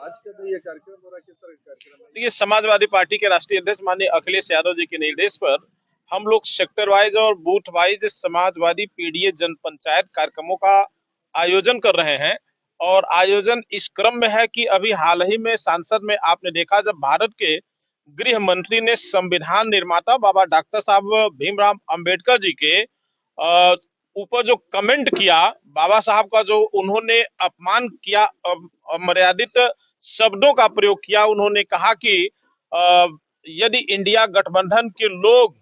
आज का जो ये कार्यक्रम हो रहा है, किस तरह का कार्यक्रम है? देखिए, समाजवादी पार्टी के राष्ट्रीय अध्यक्ष माननीय अखिलेश यादव जी के निर्देश पर हम लोग सेक्टर वाइज और बूथ वाइज समाजवादी पीडीए जन पंचायत कार्यक्रमों का आयोजन कर रहे हैं। और आयोजन इस क्रम में है कि अभी हाल ही में सांसद में आपने देखा, जब भारत के गृह मंत्री ने संविधान निर्माता बाबा डॉक्टर साहब भीमराव अंबेडकर जी के ऊपर जो कमेंट किया, बाबा साहब का जो उन्होंने अपमान किया, अमर्यादित शब्दों का प्रयोग किया। उन्होंने कहा कि यदि इंडिया गठबंधन के लोग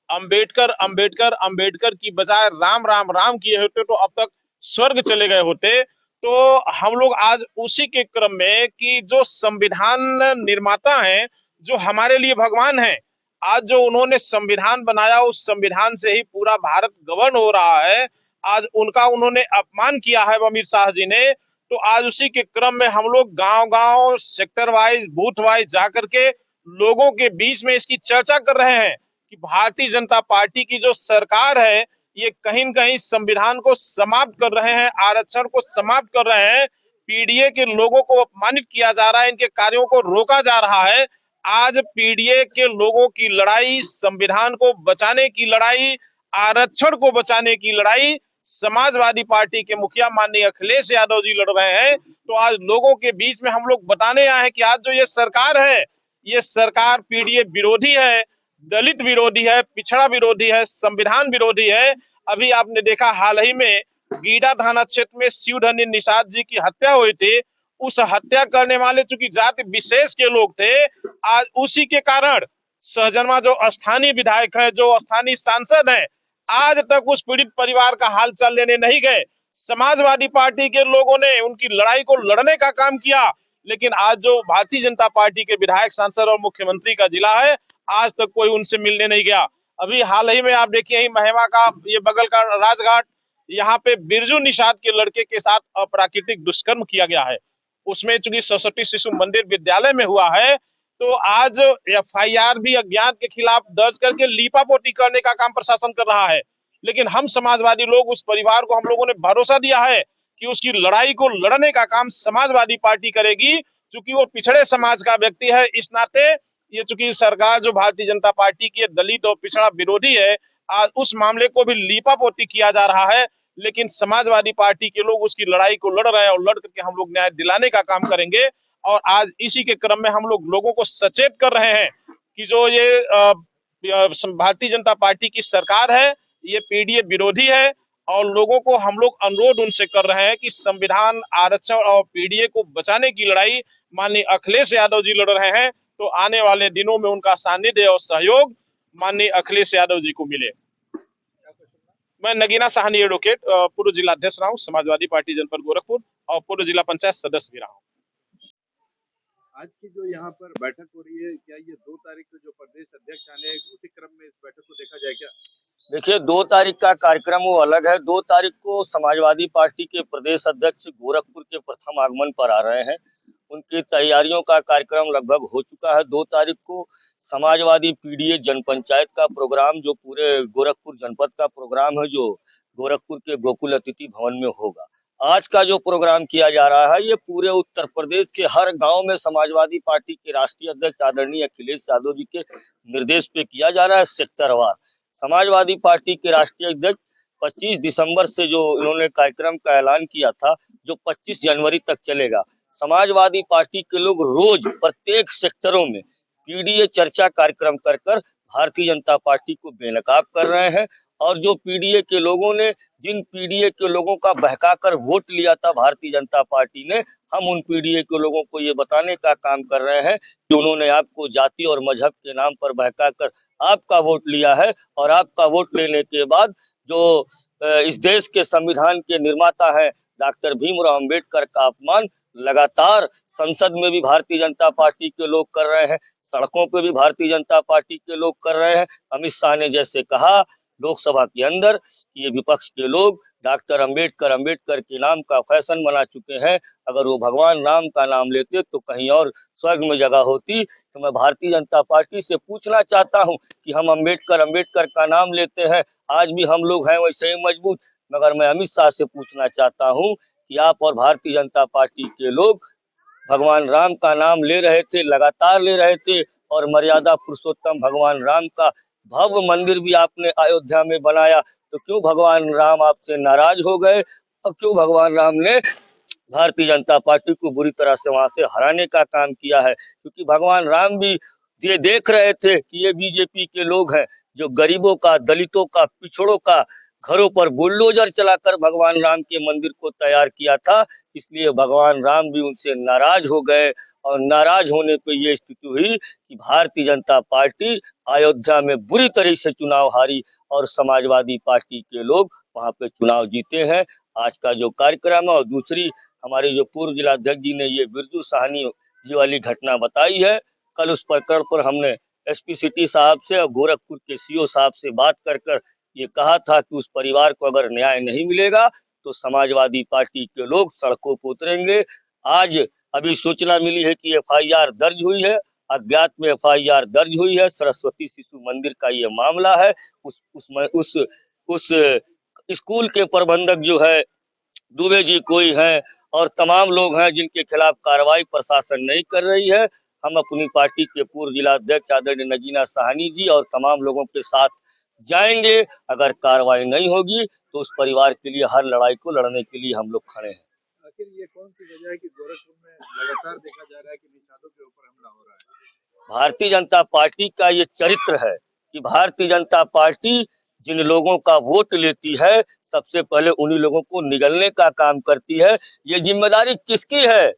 अंबेडकर अंबेडकर अंबेडकर की बजाय राम राम राम किए होते तो अब तक स्वर्ग चले गए होते। तो हम लोग आज उसी के क्रम में कि जो संविधान निर्माता हैं, जो हमारे लिए भगवान हैं, आज जो उन्होंने संविधान बनाया, उस संविधान से ही पूरा भारत गवर्न हो रहा है, आज उनका उन्होंने अपमान किया है अमित शाह जी ने। तो आज उसी के क्रम में हम लोग गांव-गांव, सेक्टर वाइज, बूथ वाइज जाकर के लोगों के बीच में इसकी चर्चा कर रहे हैं कि भारतीय जनता पार्टी की जो सरकार है, ये कहीं न कहीं संविधान को समाप्त कर रहे हैं, आरक्षण को समाप्त कर रहे हैं, पीडीए के लोगों को अपमानित किया जा रहा है, इनके कार्यों को रोका जा रहा है। आज पीडीए के लोगों की लड़ाई, संविधान को बचाने की लड़ाई, आरक्षण को बचाने की लड़ाई समाजवादी पार्टी के मुखिया माननीय अखिलेश यादव जी लड़ रहे हैं। तो आज लोगों के बीच में हम लोग बताने आए हैं कि आज जो ये सरकार है, ये सरकार पीडीए विरोधी है, दलित विरोधी है, पिछड़ा विरोधी है, संविधान विरोधी है। अभी आपने देखा हाल ही में गीडा थाना क्षेत्र में शिवधनी निषाद जी की हत्या हुई थी। उस हत्या करने वाले चूंकि जाति विशेष के लोग थे, आज उसी के कारण सहजनवा जो स्थानीय विधायक है, जो स्थानीय सांसद है, आज तक उस पीड़ित परिवार का हाल चाल लेने नहीं गए। समाजवादी पार्टी के लोगों ने उनकी लड़ाई को लड़ने का काम किया, लेकिन आज जो भारतीय जनता पार्टी के विधायक, सांसद और मुख्यमंत्री का जिला है, आज तक कोई उनसे मिलने नहीं गया। अभी हाल ही में आप देखिए, ही महिमा का ये बगल का राजघाट, यहाँ पे बिरजू निषाद के लड़के के साथ अप्राकृतिक दुष्कर्म किया गया है। उसमें चूंकि सरस्वती शिशु मंदिर विद्यालय में हुआ है, तो आज एफआईआर भी अज्ञात के खिलाफ दर्ज करके लीपापोती करने का काम प्रशासन कर रहा है। लेकिन हम समाजवादी लोग, उस परिवार को हम लोगों ने भरोसा दिया है कि उसकी लड़ाई को लड़ने का काम समाजवादी पार्टी करेगी, क्योंकि वो पिछड़े समाज का व्यक्ति है। इस नाते ये चूंकि सरकार जो भारतीय जनता पार्टी की दलित और पिछड़ा विरोधी है, आज उस मामले को भी लीपापोती किया जा रहा है। लेकिन समाजवादी पार्टी के लोग उसकी लड़ाई को लड़ रहे हैं और लड़ करके हम लोग न्याय दिलाने का काम करेंगे। और आज इसी के क्रम में हम लोग लोगों को सचेत कर रहे हैं कि जो ये भारतीय जनता पार्टी की सरकार है, ये पीडीए विरोधी है। और लोगों को हम लोग अनुरोध उनसे कर रहे हैं कि संविधान, आरक्षण और पीडीए को बचाने की लड़ाई माननीय अखिलेश यादव जी लड़ रहे हैं। तो आने वाले दिनों में उनका सानिध्य और सहयोग माननीय अखिलेश यादव जी को मिले। मैं नगीना साहनी एडवोकेट, पूर्व जिला अध्यक्ष रहा हूँ समाजवादी पार्टी जनपद गोरखपुर, और पूर्व जिला पंचायत सदस्य भी रहा हूँ। आज की जो यहाँ पर बैठक हो रही है, क्या ये 2 तारीख को जो प्रदेश अध्यक्ष आने हैं, उसी क्रम में इस बैठक को देखा जाए क्या? देखिए, 2 तारीख का कार्यक्रम वो अलग है। 2 तारीख को समाजवादी पार्टी के प्रदेश अध्यक्ष गोरखपुर के प्रथम आगमन पर आ रहे हैं। उनकी तैयारियों का कार्यक्रम लगभग हो चुका है। 2 तारीख को समाजवादी पीडीए जनपंचायत का प्रोग्राम, जो पूरे गोरखपुर जनपद का प्रोग्राम है, जो गोरखपुर के गोकुल अतिथि भवन में होगा। आज का जो प्रोग्राम किया जा रहा है, ये पूरे उत्तर प्रदेश के हर गांव में समाजवादी पार्टी के राष्ट्रीय अध्यक्ष आदरणीय अखिलेश यादव जी के निर्देश पे किया जा रहा है, सेक्टरवार। समाजवादी पार्टी के राष्ट्रीय अध्यक्ष 25 दिसंबर से जो इन्होंने कार्यक्रम का ऐलान किया था, जो 25 जनवरी तक चलेगा। समाजवादी पार्टी के लोग रोज प्रत्येक सेक्टरों में पीडीए चर्चा कार्यक्रम कर भारतीय जनता पार्टी को बेनकाब कर रहे हैं। और जो पीडीए के लोगों ने, जिन पीडीए के लोगों का बहकाकर वोट लिया था भारतीय जनता पार्टी ने, हम उन पीडीए के लोगों को ये बताने का काम कर रहे हैं कि उन्होंने आपको जाति और मजहब के नाम पर बहकाकर आपका वोट लिया है। और आपका वोट लेने के बाद जो इस देश के संविधान के निर्माता है डॉक्टर भीमराव अंबेडकर का अपमान लगातार संसद में भी भारतीय जनता पार्टी के लोग कर रहे हैं, सड़कों पे भी भारतीय जनता पार्टी के लोग कर रहे हैं। अमित शाह ने जैसे कहा लोकसभा के अंदर, ये विपक्ष के लोग डॉक्टर अंबेडकर के नाम का फैशन बना चुके हैं। अगर वो भगवान राम का नाम लेते तो कहीं और स्वर्ग में जगह होती। तो मैं भारतीय जनता पार्टी से पूछना चाहता हूं कि हम अंबेडकर का नाम लेते हैं, आज भी हम लोग हैं वैसे ही मजबूत, मगर मैं अमित शाह से पूछना चाहता हूं कि आप और भारतीय जनता पार्टी के लोग भगवान राम का नाम ले रहे थे, लगातार ले रहे थे, और मर्यादा पुरुषोत्तम भगवान राम का भव्य मंदिर भी आपने अयोध्या में बनाया, तो क्यों भगवान राम आपसे नाराज हो गए और क्यों भगवान राम ने भारतीय जनता पार्टी को बुरी तरह से वहां से हराने का काम किया है? क्योंकि भगवान राम भी ये देख रहे थे कि ये बीजेपी के लोग हैं जो गरीबों का, दलितों का, पिछड़ों का घरों पर बुलडोजर चलाकर भगवान राम के मंदिर को तैयार किया था। इसलिए भगवान राम भी उनसे नाराज हो गए, और नाराज होने पर यह स्थिति हुई कि भारतीय जनता पार्टी अयोध्या में बुरी तरह से चुनाव हारी और समाजवादी पार्टी के लोग वहां पे चुनाव जीते हैं। आज का जो कार्यक्रम है, और दूसरी हमारे जो पूर्व जिलाध्यक्ष जी ने ये बिरजू साहनी जी वाली घटना बताई है, कल उस प्रकरण पर हमने एसपी सिटी साहब से और गोरखपुर के सीओ साहब से बात कर ये कहा था कि उस परिवार को अगर न्याय नहीं मिलेगा तो समाजवादी पार्टी के लोग सड़कों पर उतरेंगे। आज अभी सूचना मिली है कि एफआईआर दर्ज हुई है, अज्ञात में एफआईआर दर्ज हुई है, सरस्वती शिशु मंदिर का ये मामला है। उस स्कूल के प्रबंधक जो है दुबे जी कोई हैं, और तमाम लोग हैं जिनके खिलाफ कार्रवाई प्रशासन नहीं कर रही है। हम अपनी पार्टी के पूर्व जिलाध्यक्ष आदरणीय नगीना साहनी जी और तमाम लोगों के साथ जाएंगे। अगर कार्रवाई नहीं होगी तो उस परिवार के लिए हर लड़ाई को लड़ने के लिए हम लोग खड़े हैं। आखिर ये कौन सी वजह है कि गोरखपुर में लगातार देखा जा रहा है कि निषादों के ऊपर हमला हो रहा है? भारतीय जनता पार्टी का ये चरित्र है कि भारतीय जनता पार्टी जिन लोगों का वोट लेती है, सबसे पहले उन्हीं लोगों को निगलने का काम करती है। ये जिम्मेदारी किसकी है?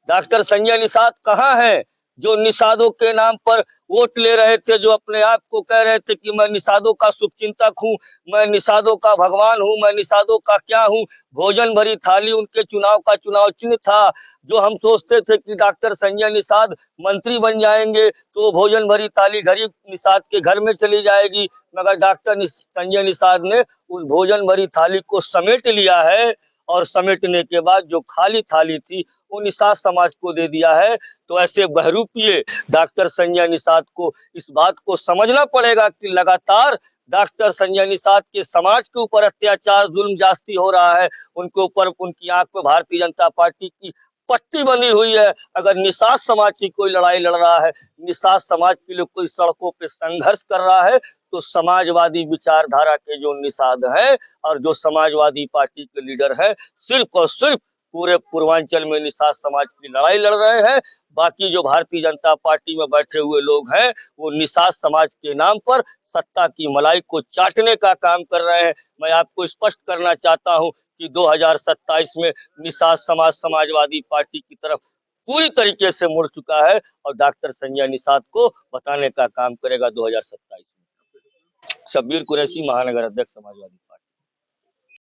डॉक्टर संजय निषाद कहाँ है, जो निषादों के नाम पर वोट ले रहे थे, जो अपने आप को कह रहे थे कि मैं निषादों का शुभचिंतक हूँ, मैं निषादों का भगवान हूँ, मैं निषादों का क्या हूँ। भोजन भरी थाली उनके चुनाव का चुनाव चिन्ह था। जो हम सोचते थे कि डॉक्टर संजय निषाद मंत्री बन जाएंगे तो भोजन भरी थाली गरीब निषाद के घर में चली जाएगी, मगर डॉक्टर संजय निषाद ने उस भोजन भरी थाली को समेट लिया है, और समेटने के बाद जो खाली थाली थी वो निषाद समाज को दे दिया है। तो ऐसे बहरूपीय डॉक्टर संजय निषाद को इस बात को समझना पड़ेगा कि लगातार डॉक्टर संजय निषाद के समाज के ऊपर अत्याचार, जुल्म जास्ती हो रहा है। उनके ऊपर, उनकी आंख में भारतीय जनता पार्टी की पट्टी बनी हुई है। अगर निषाद समाज की कोई लड़ाई लड़ रहा है, निषाद समाज के लिए कोई सड़कों पे संघर्ष कर रहा है, तो समाजवादी विचारधारा के जो निषाद है और जो समाजवादी पार्टी के लीडर है, सिर्फ और सिर्फ पूरे पूर्वांचल में निषाद समाज की लड़ाई लड़ रहे हैं। बाकी जो भारतीय जनता पार्टी में बैठे हुए लोग हैं, वो निषाद समाज के नाम पर सत्ता की मलाई को चाटने का काम कर रहे हैं। मैं आपको स्पष्ट करना चाहता हूं कि 2027 में निषाद समाज समाजवादी पार्टी की तरफ पूरी तरीके से मुड़ चुका है, और डॉक्टर संजय निषाद को बताने का काम करेगा 2027 में। शब्बीर कुरैशी, महानगर अध्यक्ष समाजवादी।